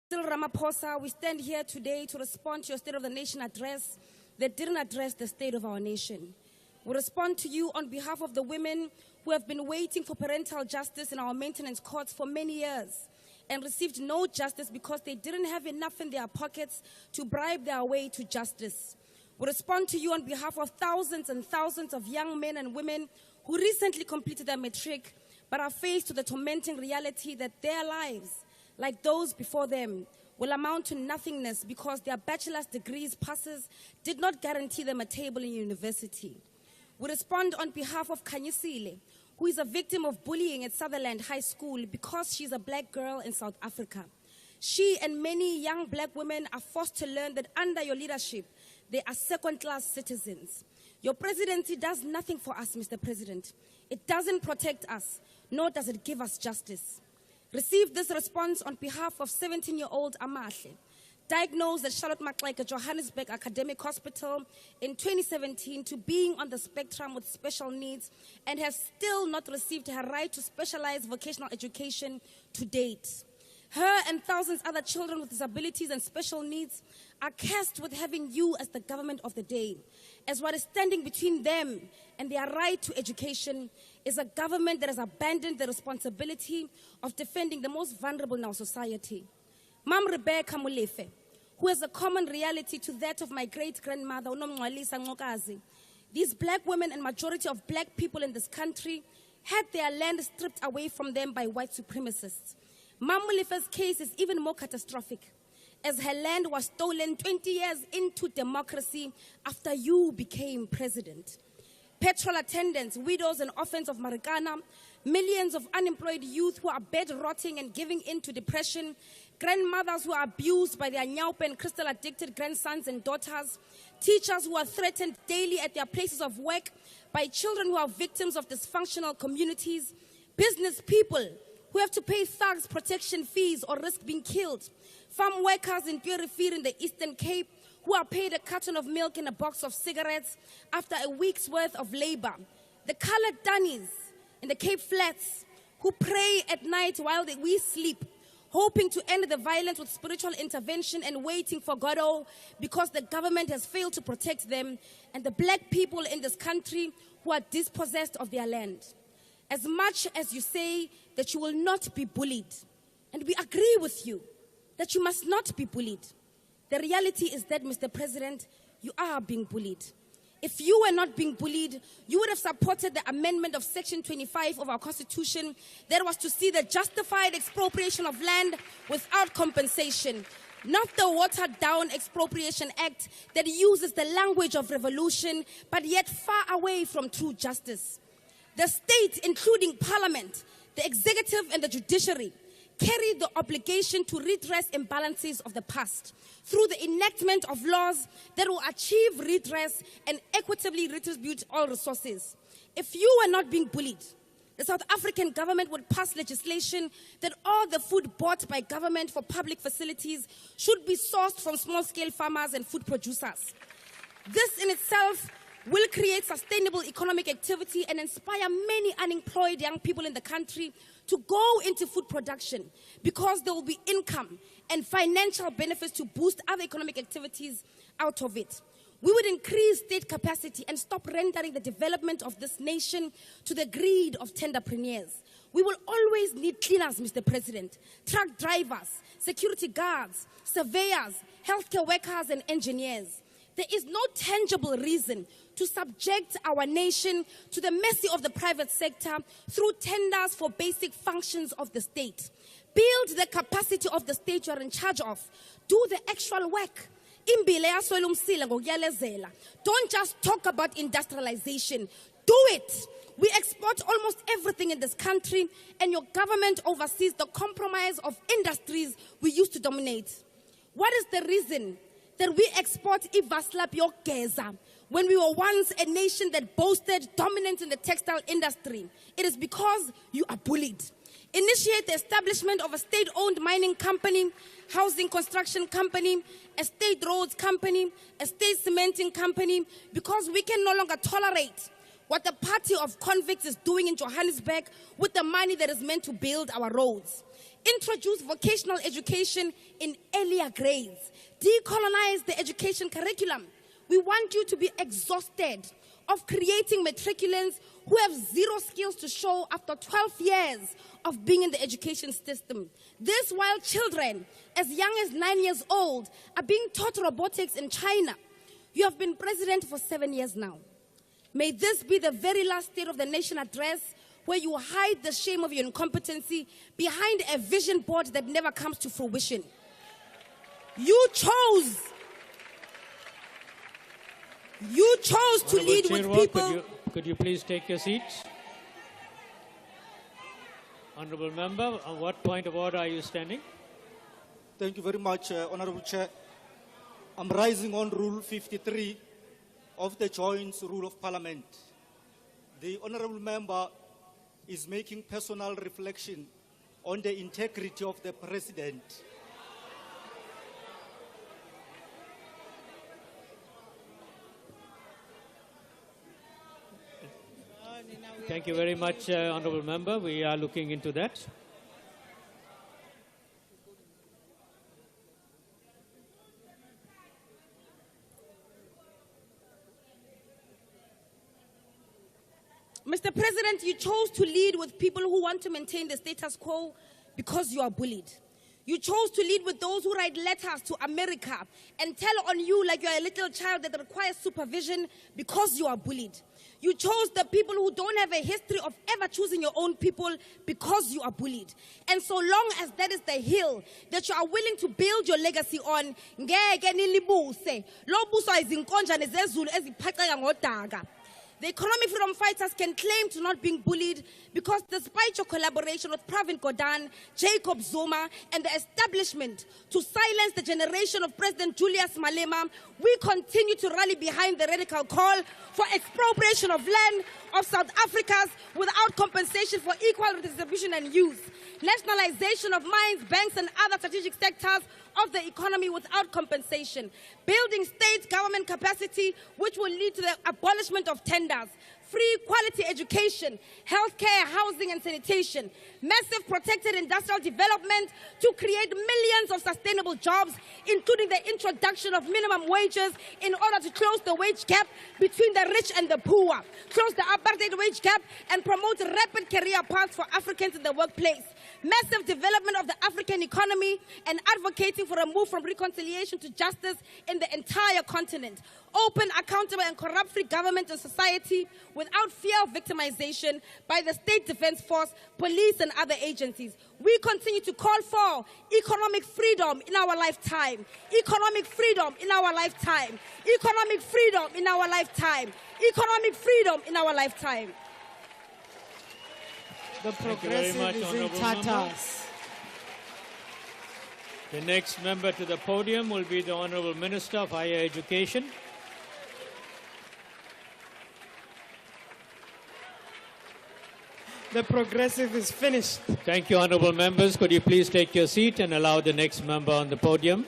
Still Ramaphosa, we stand here today to respond to your State of the Nation address that didn't address the state of our nation. We respond to you on behalf of the women who have been waiting for parental justice in our maintenance courts for many years and received no justice because they didn't have enough in their pockets to bribe their way to justice. We respond to you on behalf of thousands and thousands of young men and women who recently completed their matric but are faced with the tormenting reality that their lives, like those before them, will amount to nothingness because their bachelor's degrees passes did not guarantee them a table in university. We respond on behalf of Kanyisile, who is a victim of bullying at Sutherland High School because she's a black girl in South Africa. She and many young black women are forced to learn that under your leadership, they are second-class citizens. Your presidency does nothing for us, Mr. President. It doesn't protect us, nor does it give us justice. Received this response on behalf of 17-year-old Amahle, diagnosed at Charlotte Maxeke Johannesburg Academic Hospital in 2017 to being on the spectrum with special needs and has still not received her right to specialized vocational education to date. Her and thousands other children with disabilities and special needs are cursed with having you as the government of the day, as what is standing between them and their right to education is a government that has abandoned the responsibility of defending the most vulnerable in our society. Mam Rebecca Molefe, who has a common reality to that of my great-grandmother, Unomngwalisa Ngokazi. These black women and majority of black people in this country had their land stripped away from them by white supremacists. Mam Molefe's case is even more catastrophic, as her land was stolen 20 years into democracy after you became president. Petrol attendants, widows and orphans of Marikana, millions of unemployed youth who are bed-rotting and giving in to depression, grandmothers who are abused by their nyaupe and crystal-addicted grandsons and daughters, teachers who are threatened daily at their places of work by children who are victims of dysfunctional communities, business people who have to pay thugs protection fees or risk being killed, farm workers in Chirwa in the Eastern Cape who are paid a carton of milk and a box of cigarettes after a week's worth of labor, the colored Danis in the Cape Flats who pray at night while we sleep, hoping to end the violence with spiritual intervention and waiting for Godot because the government has failed to protect them, and the black people in this country who are dispossessed of their land. As much as you say that you will not be bullied, and we agree with you that you must not be bullied, the reality is that, Mr. President, you are being bullied. If you were not being bullied, you would have supported the amendment of Section 25 of our Constitution that was to see the justified expropriation of land without compensation, not the watered-down Expropriation Act that uses the language of revolution, but yet far away from true justice. The state, including Parliament, the executive and the judiciary, carry the obligation to redress imbalances of the past through the enactment of laws that will achieve redress and equitably redistribute all resources. If you were not being bullied, the South African government would pass legislation that all the food bought by government for public facilities should be sourced from small-scale farmers and food producers. This in itself will create sustainable economic activity and inspire many unemployed young people in the country to go into food production because there will be income and financial benefits to boost other economic activities out of it. We would increase state capacity and stop rendering the development of this nation to the greed of tenderpreneurs. We will always need cleaners, Mr. President, truck drivers, security guards, surveyors, healthcare workers, and engineers. There is no tangible reason to subject our nation to the mercy of the private sector through tenders for basic functions of the state. Build the capacity of the state you are in charge of. Do the actual work. Don't just talk about industrialization. Do it. We export almost everything in this country, and your government oversees the compromise of industries we used to dominate. What is the reason that we export Ivaslap Yogeza when we were once a nation that boasted dominance in the textile industry? It is because you are bullied. Initiate the establishment of a state-owned mining company, housing construction company, a state roads company, a state cementing company, because we can no longer tolerate what the party of convicts is doing in Johannesburg with the money that is meant to build our roads. Introduce vocational education in earlier grades. Decolonize the education curriculum. We want you to be exhausted of creating matriculants who have zero skills to show after 12 years of being in the education system. This while children as young as 9 years old are being taught robotics in China. You have been president for 7 years now. May this be the very last State of the Nation address where you hide the shame of your incompetency behind a vision board that never comes to fruition. You chose to lead Chirwa, with people. Could you please take your seats? Honourable Member, on what point of order are you standing? Thank you very much, Honourable Chair. I'm rising on Rule 53 of the Joint Rule of Parliament. The Honourable Member is making personal reflection on the integrity of the President. Thank you very much, Honourable Member. We are looking into that. Mr. President, you chose to lead with people who want to maintain the status quo because you are bullied. You chose to lead with those who write letters to America and tell on you like you're a little child that requires supervision because you are bullied. You chose the people who don't have a history of ever choosing your own people because you are bullied. And so long as that is the hill that you are willing to build your legacy on, ngeke nilibuse. Lo buso izinkonja nezezulu eziphaxeka ngodaga. The economic freedom fighters can claim to not being bullied because despite your collaboration with Pravin Gordhan, Jacob Zuma, and the establishment to silence the generation of President Julius Malema, we continue to rally behind the radical call for expropriation of land of South Africans without compensation for equal redistribution and use, nationalization of mines, banks, and other strategic sectors of the economy without compensation, building state government capacity which will lead to the abolishment of tenders, free quality education, healthcare, housing and sanitation, massive protected industrial development to create millions of sustainable jobs, including the introduction of minimum wages in order to close the wage gap between the rich and the poor, close the apartheid wage gap and promote rapid career paths for Africans in the workplace, massive development of the African economy and advocating for a move from reconciliation to justice in the entire continent, open, accountable and corrupt-free government and society without fear of victimization by the State Defense Force, police and other agencies. We continue to call for economic freedom in our lifetime, economic freedom in our lifetime, economic freedom in our lifetime, economic freedom in our lifetime. The progressive is in tatters. The next member to the podium will be the Honourable Minister of Higher Education. The progressive is finished. Thank you, Honourable Members. Could you please take your seat and allow the next member on the podium?